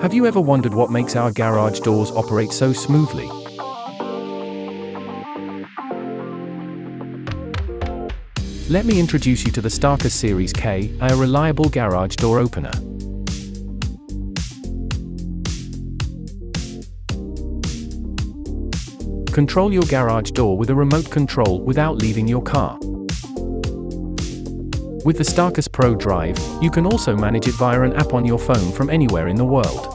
Have you ever wondered what makes our garage doors operate so smoothly? Let me introduce you to the STARCUS Series K, a reliable garage door opener. Control your garage door with a remote control without leaving your car. With the STARCUS Pro Drive, you can also manage it via an app on your phone from anywhere in the world.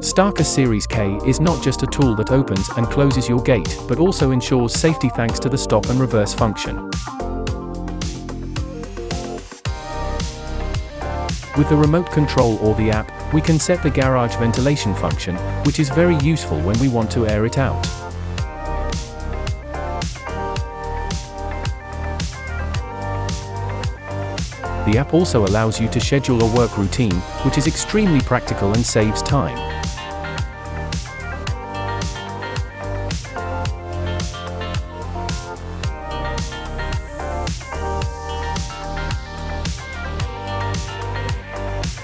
STARCUS Series K is not just a tool that opens and closes your gate, but also ensures safety thanks to the stop and reverse function. With the remote control or the app, we can set the garage ventilation function, which is very useful when we want to air it out. The app also allows you to schedule a work routine, which is extremely practical and saves time.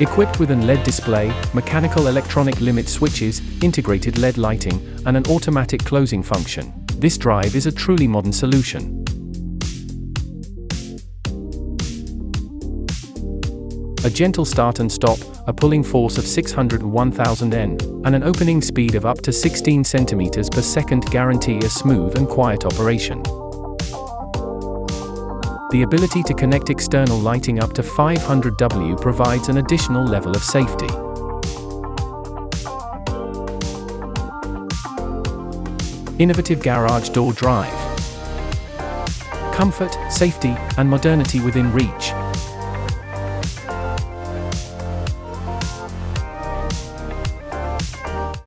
Equipped with an LED display, mechanical electronic limit switches, integrated LED lighting, and an automatic closing function, this drive is a truly modern solution. A gentle start and stop, a pulling force of 601,000 N, and an opening speed of up to 16 cm per second guarantee a smooth and quiet operation. The ability to connect external lighting up to 500 W provides an additional level of safety. Innovative garage door drive. Comfort, safety, and modernity within reach.